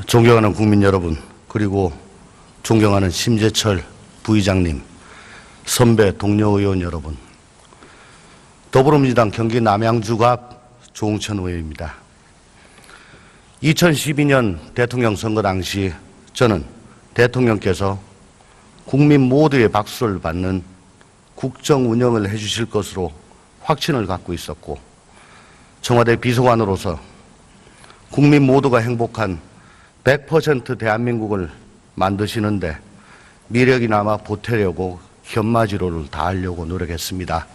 존경하는 국민 여러분, 그리고 존경하는 심재철 부의장님, 선배 동료 의원 여러분, 더불어민주당 경기 남양주갑 조응천 의원입니다. 2012년 대통령 선거 당시 저는 대통령께서 국민 모두의 박수를 받는 국정 운영을 해주실 것으로 확신을 갖고 있었고, 청와대 비서관으로서 국민 모두가 행복한 100% 대한민국을 만드시는데 미력이나마 보태려고 현마지로를 다하려고 노력했습니다.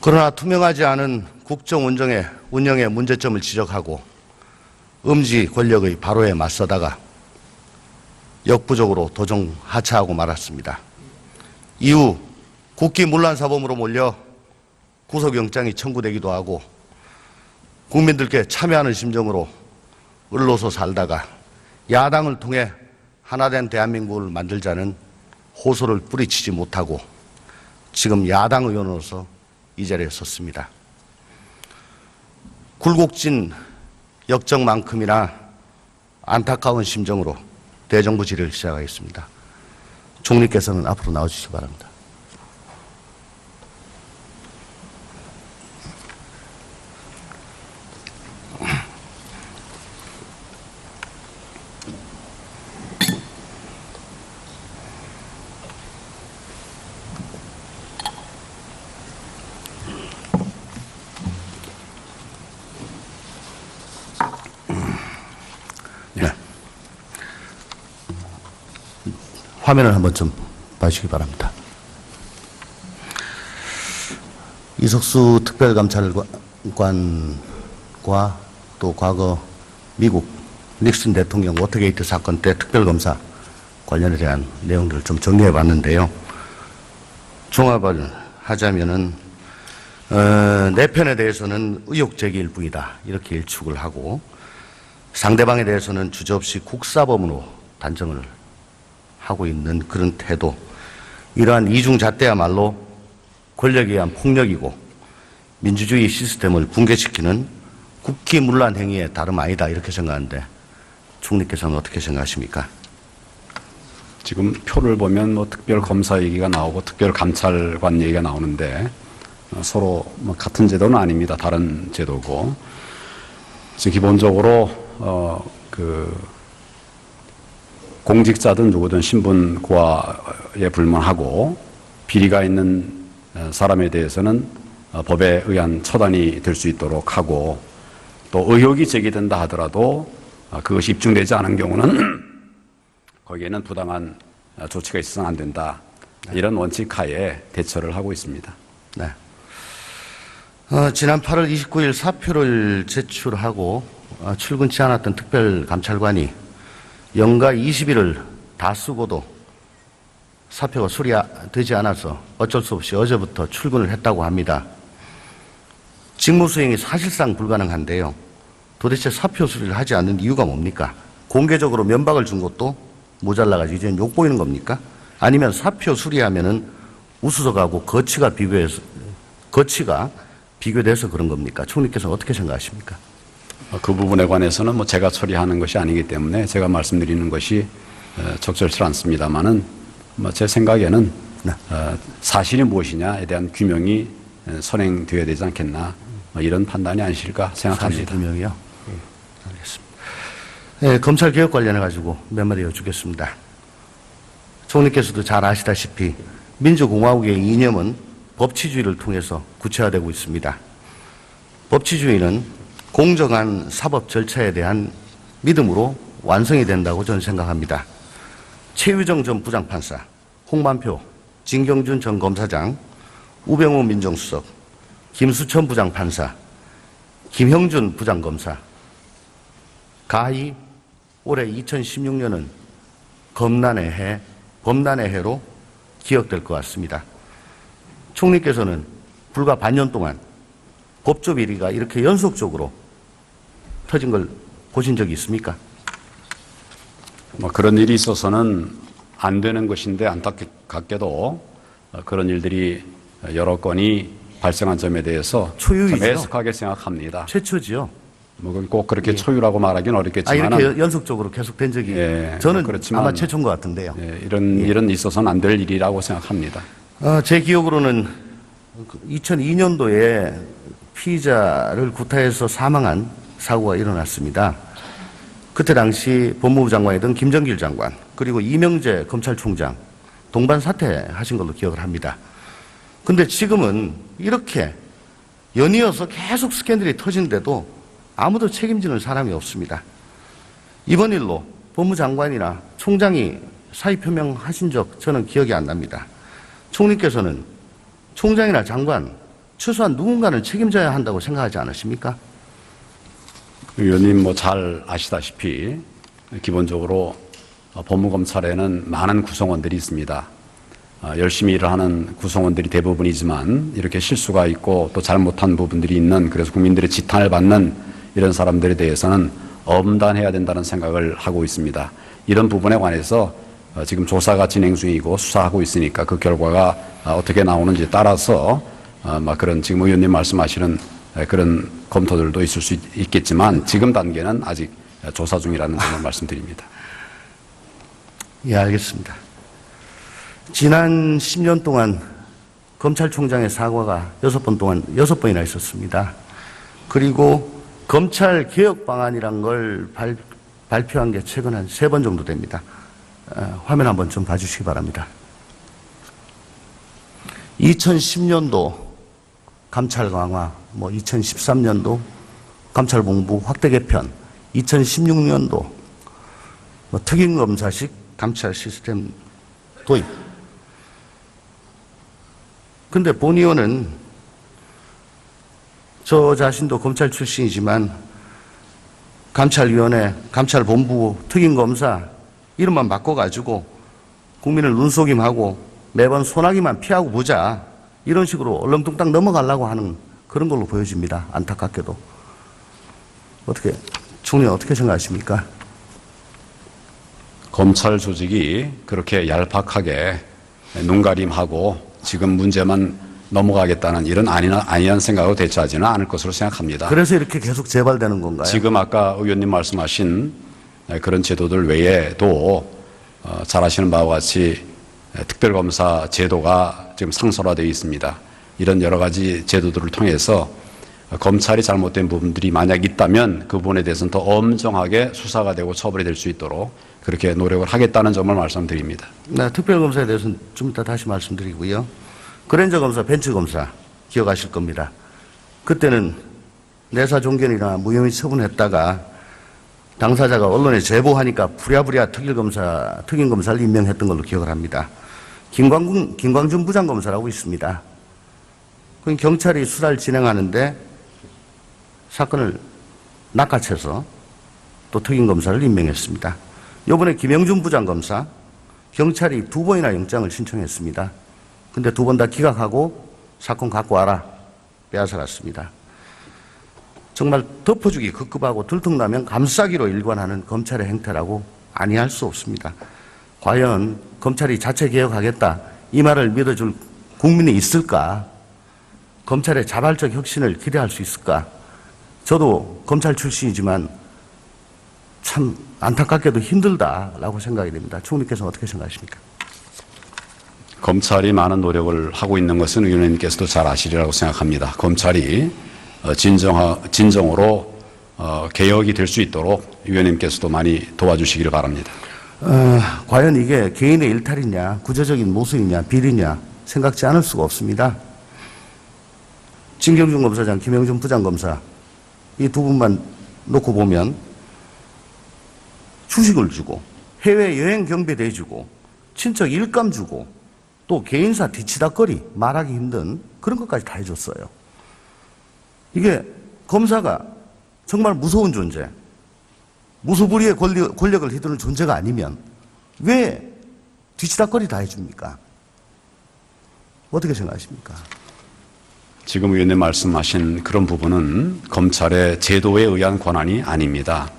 그러나 투명하지 않은 국정 운영의 문제점을 지적하고 음지 권력의 발호에 맞서다가 역부족으로 도중 하차하고 말았습니다. 이후 국기문란사범으로 몰려 구속영장이 청구되기도 하고 국민들께 참여하는 심정으로 을로서 살다가 야당을 통해 하나된 대한민국을 만들자는 호소를 뿌리치지 못하고 지금 야당 의원으로서 이 자리에 섰습니다. 굴곡진 역정만큼이나 안타까운 심정으로 대정부 질의를 시작하겠습니다. 총리께서는 앞으로 나와주시기 바랍니다. 화면을 한번 좀 봐주시기 바랍니다. 이석수 특별감찰관과 또 과거 미국 닉슨 대통령 워터게이트 사건 때 특별검사 관련에 대한 내용들을 좀 정리해 봤는데요. 종합을 하자면은, 내 편에 대해서는 의혹 제기일 뿐이다, 이렇게 일축을 하고, 상대방에 대해서는 주저없이 국사범으로 단정을 하고 있는 그런 태도, 이러한 이중잣대야말로 권력에 의한 폭력이고 민주주의 시스템을 붕괴시키는 국기문란 행위에 다름 아니다, 이렇게 생각하는데 총리께서는 어떻게 생각하십니까? 지금 표를 보면 뭐 특별검사 얘기가 나오고 특별감찰관 얘기가 나오는데 서로 뭐 같은 제도는 아닙니다. 다른 제도고, 지금 기본적으로 공직자든 누구든 신분 고하에 불문하고 비리가 있는 사람에 대해서는 법에 의한 처단이 될 수 있도록 하고, 또 의혹이 제기된다 하더라도 그것이 입증되지 않은 경우는 거기에는 부당한 조치가 있어서는 안 된다. 이런 원칙 하에 대처를 하고 있습니다. 네. 지난 8월 29일 사표를 제출하고 출근치 않았던 특별감찰관이 영가 20일을 다 쓰고도 사표가 수리되지 않아서 어쩔 수 없이 어제부터 출근을 했다고 합니다. 직무수행이 사실상 불가능한데요. 도대체 사표 수리를 하지 않는 이유가 뭡니까? 공개적으로 면박을 준 것도 모자라가지고 이제 욕 보이는 겁니까? 아니면 사표 수리하면은 우수석하고 거치가 비교돼서 그런 겁니까? 총리께서는 어떻게 생각하십니까? 그 부분에 관해서는 뭐 제가 처리하는 것이 아니기 때문에 제가 말씀드리는 것이 적절치 않습니다만은 뭐 제 생각에는 네. 사실이 무엇이냐에 대한 규명이 선행되어야 되지 않겠나, 이런 판단이 아니실까 생각합니다. 사실 규명이요? 알겠습니다. 네, 검찰 개혁 관련해 가지고 몇 마디 여쭙겠습니다. 총리께서도 잘 아시다시피 민주공화국의 이념은 법치주의를 통해서 구체화되고 있습니다. 법치주의는 공정한 사법 절차에 대한 믿음으로 완성이 된다고 저는 생각합니다. 최유정 전 부장판사, 홍만표, 진경준 전 검사장, 우병우 민정수석, 김수천 부장판사, 김형준 부장검사, 가히 올해 2016년은 범난의 해로 기억될 것 같습니다. 총리께서는 불과 반년 동안 법조 비리가 이렇게 연속적으로 터진 걸 보신 적이 있습니까? 뭐 그런 일이 있어서는 안 되는 것인데 안타깝게도 그런 일들이 여러 건이 발생한 점에 대해서 초유이죠. 애석하게 생각합니다. 최초지요. 뭐 그건 꼭 그렇게 초유라고 말하기는 어렵겠지만 이렇게 연속적으로 계속된 적이 저는 그렇지만 아마 최초인 것 같은데요. 이런 일은 있어서는 안 될 일이라고 생각합니다. 제 기억으로는 2002년도에 피의자를 구타해서 사망한 사고가 일어났습니다. 그때 당시 법무부 장관이던 김정길 장관 그리고 이명재 검찰총장 동반 사퇴하신 걸로 기억을 합니다. 근데 지금은 이렇게 연이어서 계속 스캔들이 터지는데도 아무도 책임지는 사람이 없습니다. 이번 일로 법무장관이나 총장이 사의 표명하신 적 저는 기억이 안 납니다. 총리께서는 총장이나 장관 최소한 누군가는 책임져야 한다고 생각하지 않으십니까? 의원님 뭐 잘 아시다시피 기본적으로 법무검찰에는 많은 구성원들이 있습니다. 열심히 일을 하는 구성원들이 대부분이지만 이렇게 실수가 있고 또 잘못한 부분들이 있는 그래서 국민들의 지탄을 받는 이런 사람들에 대해서는 엄단해야 된다는 생각을 하고 있습니다. 이런 부분에 관해서 지금 조사가 진행 중이고 수사하고 있으니까 그 결과가 어떻게 나오는지에 따라서 그런 지금 의원님 말씀하시는 그런 검토들도 있을 수 있겠지만 지금 단계는 아직 조사 중이라는 점을 말씀드립니다. 예, 알겠습니다. 지난 10년 동안 검찰총장의 사과가 6번이나 있었습니다. 그리고 검찰 개혁 방안이란 걸 발표한 게 최근 한 3번 정도 됩니다. 화면 한번 좀 봐주시기 바랍니다. 2010년도 감찰 강화, 2013년도 감찰본부 확대 개편, 2016년도 특임검사식 감찰 시스템 도입. 근데 본 의원은 저 자신도 검찰 출신이지만 감찰위원회, 감찰본부, 특임검사 이름만 바꿔가지고 국민을 눈속임하고 매번 소나기만 피하고 보자 이런 식으로 얼렁뚱땅 넘어가려고 하는 그런 걸로 보여집니다. 안타깝게도. 총리는 어떻게 생각하십니까? 검찰 조직이 그렇게 얄팍하게 눈가림하고 지금 문제만 넘어가겠다는 이런 안이한 생각으로 대처하지는 않을 것으로 생각합니다. 그래서 이렇게 계속 재발되는 건가요? 지금 아까 의원님 말씀하신 그런 제도들 외에도 잘 아시는 바와 같이 특별검사 제도가 지금 상설화되어 있습니다. 이런 여러 가지 제도들을 통해서 검찰이 잘못된 부분들이 만약 있다면 그 부분에 대해서는 더 엄정하게 수사가 되고 처벌이 될 수 있도록 그렇게 노력을 하겠다는 점을 말씀드립니다. 네, 특별검사에 대해서는 좀 이따 다시 말씀드리고요. 그랜저 검사, 벤츠 검사 기억하실 겁니다. 그때는 내사 종견이나 무혐의 처분했다가 당사자가 언론에 제보하니까 부랴부랴 특임검사를 임명했던 걸로 기억을 합니다. 김광준 부장검사라고 있습니다. 그 경찰이 수사를 진행하는데 사건을 낚아채서 또 특임검사를 임명했습니다. 이번에 김영준 부장검사, 경찰이 2번이나 영장을 신청했습니다. 근데 2번 다 기각하고 사건 갖고 와라 빼앗아갔습니다. 정말 덮어주기 급급하고 들통나면 감싸기로 일관하는 검찰의 행태라고 아니할 수 없습니다. 과연 검찰이 자체 개혁하겠다 이 말을 믿어줄 국민이 있을까? 검찰의 자발적 혁신을 기대할 수 있을까? 저도 검찰 출신이지만 참 안타깝게도 힘들다라고 생각이 됩니다. 총리께서는 어떻게 생각하십니까? 검찰이 많은 노력을 하고 있는 것은 의원님께서도 잘 아시리라고 생각합니다. 검찰이 진정으로 개혁이 될 수 있도록 의원님께서도 많이 도와주시기를 바랍니다. 과연 이게 개인의 일탈이냐, 구조적인 모순이냐, 비리냐 생각지 않을 수가 없습니다. 진경준 검사장, 김영준 부장검사 이 2분만 놓고 보면 주식을 주고 해외여행 경비 내주고 친척 일감 주고 또 개인사 뒤치다거리 말하기 힘든 그런 것까지 다 해줬어요. 이게 검사가 정말 무서운 존재, 무소불위의 권력을 휘두르는 존재가 아니면 왜 뒤치다거리 다 해줍니까? 어떻게 생각하십니까? 지금 의원님 말씀하신 그런 부분은 검찰의 제도에 의한 권한이 아닙니다.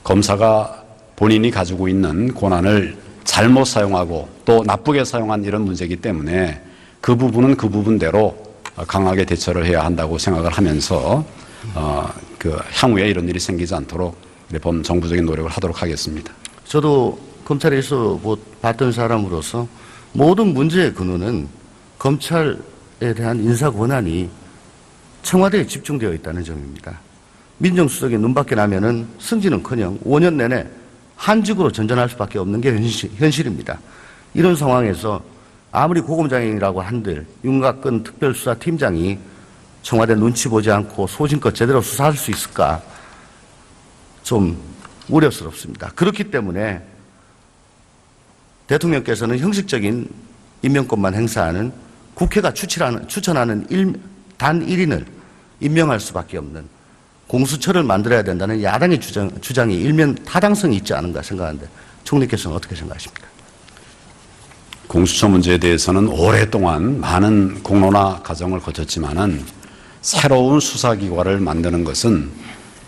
검사가 본인이 가지고 있는 권한을 잘못 사용하고 또 나쁘게 사용한 이런 문제이기 때문에 그 부분은 그 부분대로 강하게 대처를 해야 한다고 생각을 하면서 그 향후에 이런 일이 생기지 않도록 범정부적인 노력을 하도록 하겠습니다. 저도 검찰에서 봤던 사람으로서 모든 문제의 근원은 검찰에 대한 인사 권한이 청와대에 집중되어 있다는 점입니다. 민정수석이 눈밖에 나면은 승진은커녕 5년 내내 한직으로 전전할 수밖에 없는 게 현실입니다. 이런 상황에서 아무리 고검장이라고 한들 윤곽근 특별수사팀장이 청와대 눈치 보지 않고 소신껏 제대로 수사할 수 있을까 좀 우려스럽습니다. 그렇기 때문에 대통령께서는 형식적인 임명권만 행사하는 국회가 추천하는 단 1인을 임명할 수밖에 없는 공수처를 만들어야 된다는 야당의 주장이 일면 타당성이 있지 않은가 생각하는데 총리께서는 어떻게 생각하십니까? 공수처 문제에 대해서는 오랫동안 많은 공론화 과정을 거쳤지만은 새로운 수사기관을 만드는 것은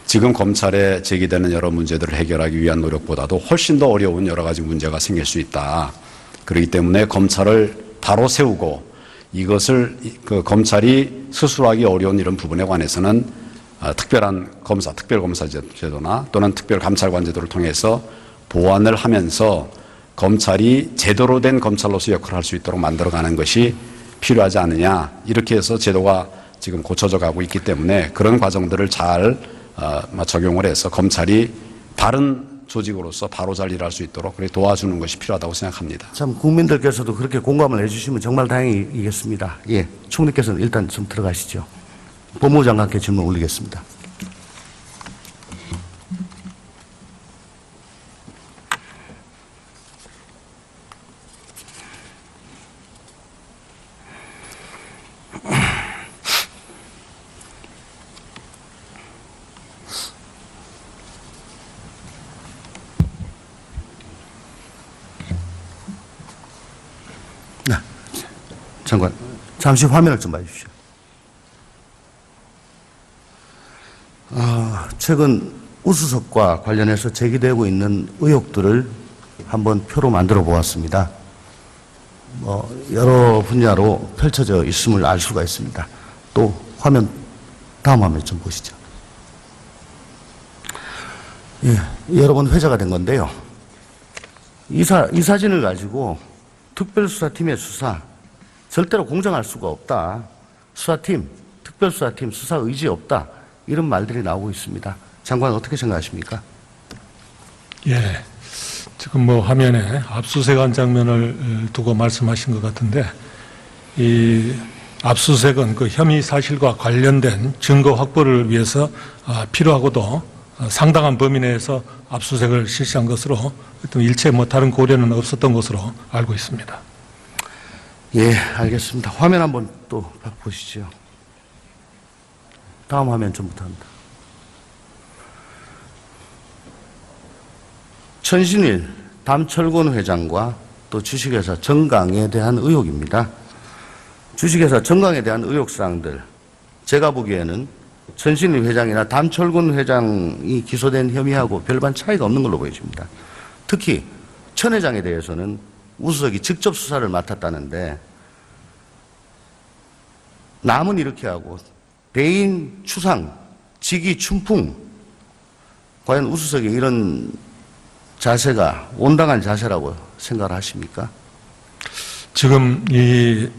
지금 검찰에 제기되는 여러 문제들을 해결하기 위한 노력보다도 훨씬 더 어려운 여러 가지 문제가 생길 수 있다. 그렇기 때문에 검찰을 바로 세우고 이것을 검찰이 스스로하기 어려운 이런 부분에 관해서는 특별한 검사, 특별검사 제도나 또는 특별감찰관 제도를 통해서 보완을 하면서 검찰이 제대로 된 검찰로서 역할을 할 수 있도록 만들어가는 것이 필요하지 않느냐. 이렇게 해서 제도가 지금 고쳐져 가고 있기 때문에 그런 과정들을 잘 적용을 해서 검찰이 바른 조직으로서 바로 잘 일할 수 있도록 도와주는 것이 필요하다고 생각합니다. 참 국민들께서도 그렇게 공감을 해주시면 정말 다행이겠습니다. 예, 총리께서는 일단 좀 들어가시죠. 법무부 장관께 질문 올리겠습니다. 네, 장관, 잠시 화면을 좀 봐주십시오. 최근 우수석과 관련해서 제기되고 있는 의혹들을 한번 표로 만들어 보았습니다. 여러 분야로 펼쳐져 있음을 알 수가 있습니다. 또 다음 화면 좀 보시죠. 예, 여러 번 회자가 된 건데요. 이 사진을 가지고 특별수사팀의 수사 절대로 공정할 수가 없다. 특별수사팀 수사 의지 없다. 이런 말들이 나오고 있습니다. 장관 어떻게 생각하십니까? 예, 지금 화면에 압수수색한 장면을 두고 말씀하신 것 같은데 이 압수수색은 그 혐의 사실과 관련된 증거 확보를 위해서 필요하고도 상당한 범위 내에서 압수수색을 실시한 것으로 일체 다른 고려는 없었던 것으로 알고 있습니다. 예, 알겠습니다. 화면 한번 또 보시죠. 다음 화면 좀부터 합니다. 천신일 담철곤 회장과 또 주식회사 정강에 대한 의혹입니다. 주식회사 정강에 대한 의혹사항들, 제가 보기에는 천신일 회장이나 담철곤 회장이 기소된 혐의하고 별반 차이가 없는 걸로 보여집니다. 특히 천 회장에 대해서는 우수석이 직접 수사를 맡았다는데 남은 이렇게 하고 대인 추상, 직위 춘풍, 과연 우수석의 이런 자세가 온당한 자세라고 생각을 하십니까? 지금 이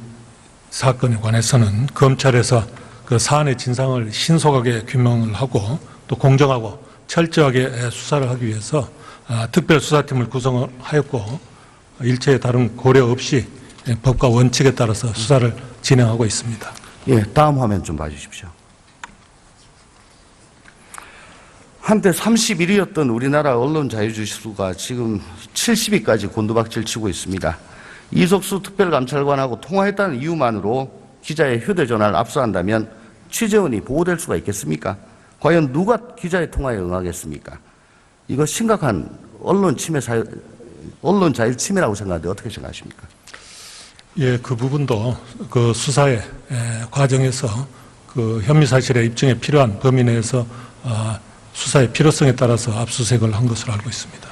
사건에 관해서는 검찰에서 그 사안의 진상을 신속하게 규명을 하고 또 공정하고 철저하게 수사를 하기 위해서 특별수사팀을 구성하였고 일체의 다른 고려 없이 법과 원칙에 따라서 수사를 진행하고 있습니다. 예, 다음 화면 좀 봐주십시오. 한때 31위였던 우리나라 언론 자유지수가 지금 70위까지 곤두박질 치고 있습니다. 이석수 특별감찰관하고 통화했다는 이유만으로 기자의 휴대전화를 압수한다면 취재원이 보호될 수가 있겠습니까? 과연 누가 기자의 통화에 응하겠습니까? 이거 심각한 언론 자유 침해라고 생각하는데 어떻게 생각하십니까? 예, 그 부분도 그 수사의 과정에서 그 혐의 사실의 입증에 필요한 범위 내에서 수사의 필요성에 따라서 압수수색을 한 것으로 알고 있습니다.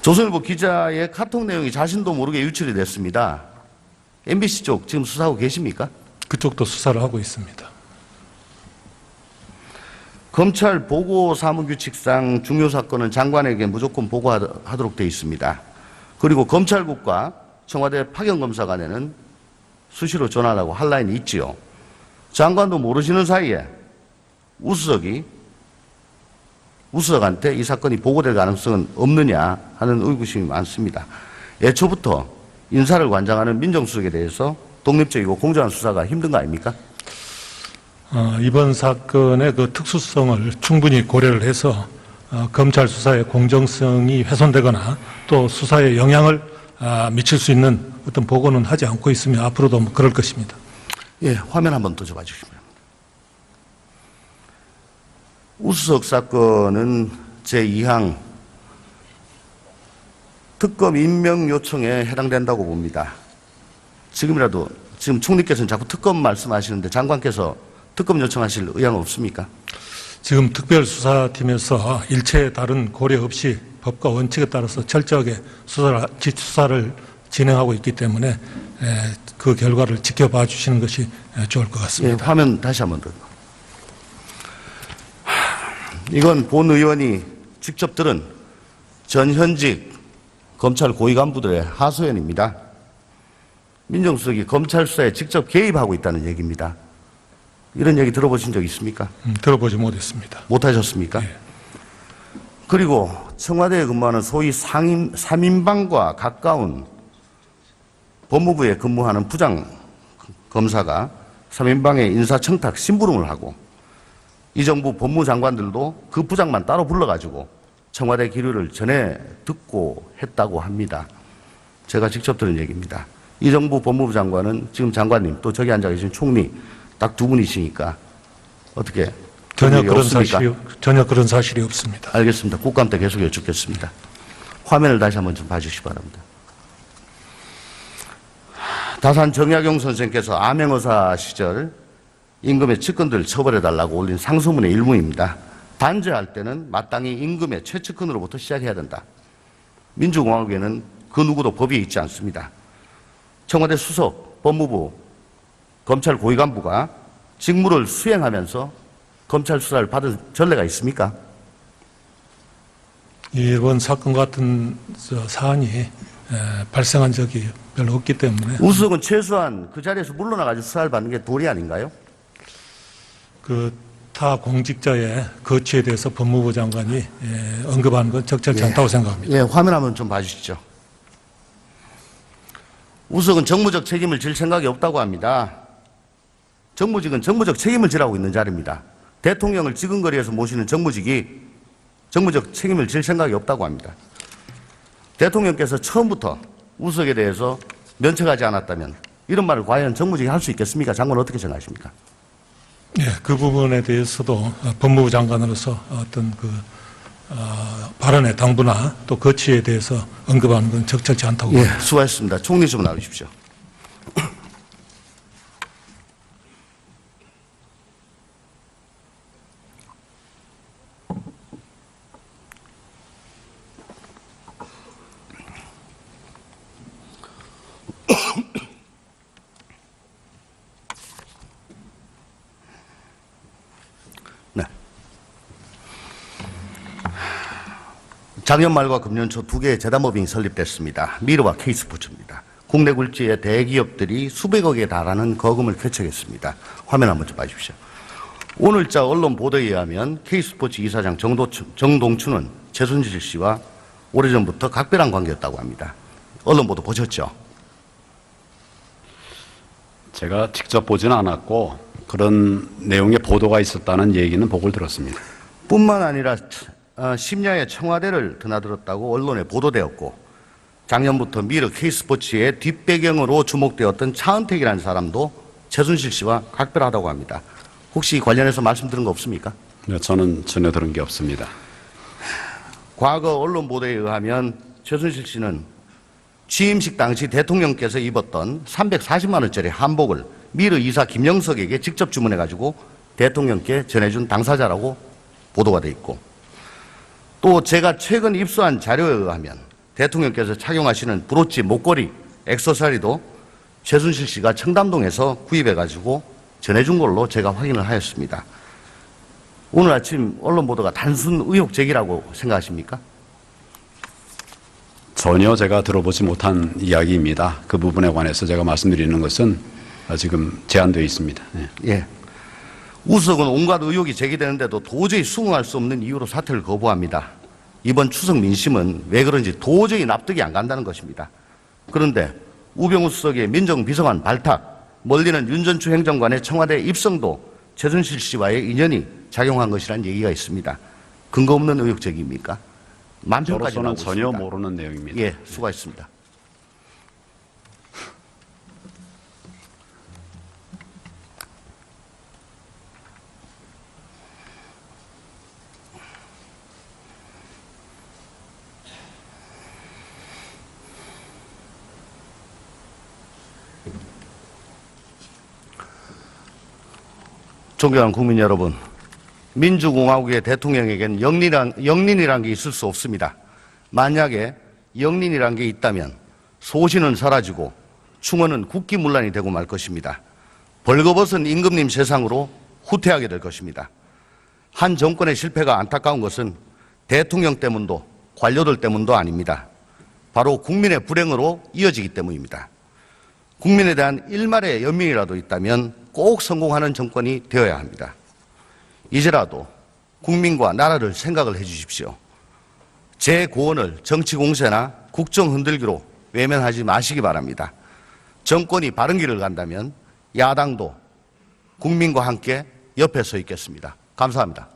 조선일보 기자의 카톡 내용이 자신도 모르게 유출이 됐습니다. MBC 쪽 지금 수사하고 계십니까? 그쪽도 수사를 하고 있습니다. 검찰 보고사무규칙상 중요 사건은 장관에게 무조건 보고하도록 되어 있습니다. 그리고 검찰국과 청와대 파견검사 간에는 수시로 전화하고 할 라인이 있지요. 장관도 모르시는 사이에 우수석한테 이 사건이 보고될 가능성은 없느냐 하는 의구심이 많습니다. 애초부터 인사를 관장하는 민정수석에 대해서 독립적이고 공정한 수사가 힘든 거 아닙니까? 이번 사건의 그 특수성을 충분히 고려를 해서 검찰 수사의 공정성이 훼손되거나 또 수사에 영향을 미칠 수 있는 어떤 보고는 하지 않고 있으며 앞으로도 뭐 그럴 것입니다. 예, 화면 한번 더 줘봐 주시면. 우수석 사건은 제2항 특검 임명 요청에 해당된다고 봅니다. 지금 총리께서는 자꾸 특검 말씀하시는데 장관께서 특검 요청하실 의향 없습니까? 지금 특별수사팀에서 일체의 다른 고려 없이 법과 원칙에 따라서 철저하게 수사를 진행하고 있기 때문에 그 결과를 지켜봐 주시는 것이 좋을 것 예, 같습니다. 화면 다시 한번 더. 이건 본 의원이 직접 들은 전현직 검찰 고위 간부들의 하소연입니다. 민정수석이 검찰 수사에 직접 개입하고 있다는 얘기입니다. 이런 얘기 들어보신 적 있습니까? 들어보지 못했습니다. 못하셨습니까? 예. 그리고 청와대에 근무하는 소위 3인방과 가까운 법무부에 근무하는 부장 검사가 3인방의 인사청탁 심부름을 하고 이 정부 법무장관들도 그 부장만 따로 불러가지고 청와대 기류를 전해 듣고 했다고 합니다. 제가 직접 들은 얘기입니다. 이 정부 법무부 장관은 지금 장관님 또 저기 앉아 계신 총리 딱 두 분이시니까 어떻게 전혀 그런 없습니까? 전혀 그런 사실이 없습니다. 알겠습니다. 국감 때 계속 여쭙겠습니다. 화면을 다시 한번 좀 봐주시기 바랍니다. 다산 정약용 선생께서 암행어사 시절 임금의 측근들 처벌해달라고 올린 상소문의 일부입니다. 단죄할 때는 마땅히 임금의 최측근으로부터 시작해야 된다. 민주공화국에는 그 누구도 법이 있지 않습니다. 청와대 수석, 법무부, 검찰 고위 간부가 직무를 수행하면서 검찰 수사를 받은 전례가 있습니까? 이번 사건 같은 사안이 발생한 적이 별로 없기 때문에 우수석은 최소한 그 자리에서 물러나가지고 수사를 받는 게 도리 아닌가요? 그 타 공직자의 거취에 대해서 법무부 장관이 언급하는 건 적절치 않다고 생각합니다. 예, 화면 한번 좀 봐주시죠. 우수석은 정무적 책임을 질 생각이 없다고 합니다. 정무직은 정무적 책임을 지라고 있는 자리입니다. 대통령을 지근거리에서 모시는 정무직이 정무적 책임을 질 생각이 없다고 합니다. 대통령께서 처음부터 우수석에 대해서 면책하지 않았다면 이런 말을 과연 정무직이 할 수 있겠습니까? 장관 어떻게 생각하십니까? 예, 그 부분에 대해서도 법무부 장관으로서 어떤 발언의 당부나 또 거취에 대해서 언급하는 건 적절치 않다고 예, 봅니다. 수고하셨습니다. 총리 좀 나오십시오. 네. 작년 말과 금년 초 두 개의 재단법인이 설립됐습니다. 미르와 K스포츠입니다. 국내 굴지의 대기업들이 수백억에 달하는 거금을 쾌척했습니다. 화면 한번 좀 봐주십시오. 오늘자 언론 보도에 의하면 K스포츠 이사장 정동춘은 최순실 씨와 오래전부터 각별한 관계였다고 합니다. 언론 보도 보셨죠? 제가 직접 보지는 않았고 그런 내용의 보도가 있었다는 얘기는 보고 들었습니다. 뿐만 아니라 심야에 청와대를 드나들었다고 언론에 보도되었고 작년부터 미르 K스포츠의 뒷배경으로 주목되었던 차은택이라는 사람도 최순실 씨와 각별하다고 합니다. 혹시 관련해서 말씀 들은 거 없습니까? 네, 저는 전혀 들은 게 없습니다. 과거 언론 보도에 의하면 최순실 씨는 취임식 당시 대통령께서 입었던 340만 원짜리 한복을 미르 이사 김영석에게 직접 주문해가지고 대통령께 전해준 당사자라고 보도가 돼 있고 또 제가 최근 입수한 자료에 의하면 대통령께서 착용하시는 브로치, 목걸이, 액세서리도 최순실 씨가 청담동에서 구입해가지고 전해준 걸로 제가 확인을 하였습니다. 오늘 아침 언론 보도가 단순 의혹 제기라고 생각하십니까? 전혀 제가 들어보지 못한 이야기입니다. 그 부분에 관해서 제가 말씀드리는 것은 지금 제한되어 있습니다. 예. 예. 우석은 온갖 의혹이 제기되는데도 도저히 수긍할 수 없는 이유로 사퇴를 거부합니다. 이번 추석 민심은 왜 그런지 도저히 납득이 안 간다는 것입니다. 그런데 우병우 수석의 민정비서관 발탁, 멀리는 윤전추 행정관의 청와대 입성도 최순실 씨와의 인연이 작용한 것이라는 얘기가 있습니다. 근거 없는 의혹 제기입니까? 만편까지 저로서는 나오고 전혀 있습니다. 모르는 내용입니다. 예, 수고하셨습니다. 존경하는 국민 여러분, 민주공화국의 대통령에겐 영린이란 게 있을 수 없습니다. 만약에 영린이란 게 있다면 소신은 사라지고 충언은 국기문란이 되고 말 것입니다. 벌거벗은 임금님 세상으로 후퇴하게 될 것입니다. 한 정권의 실패가 안타까운 것은 대통령 때문도 관료들 때문도 아닙니다. 바로 국민의 불행으로 이어지기 때문입니다. 국민에 대한 일말의 연민이라도 있다면 꼭 성공하는 정권이 되어야 합니다. 이제라도 국민과 나라를 생각을 해 주십시오. 제 고언을 정치 공세나 국정 흔들기로 외면하지 마시기 바랍니다. 정권이 바른 길을 간다면 야당도 국민과 함께 옆에 서 있겠습니다. 감사합니다.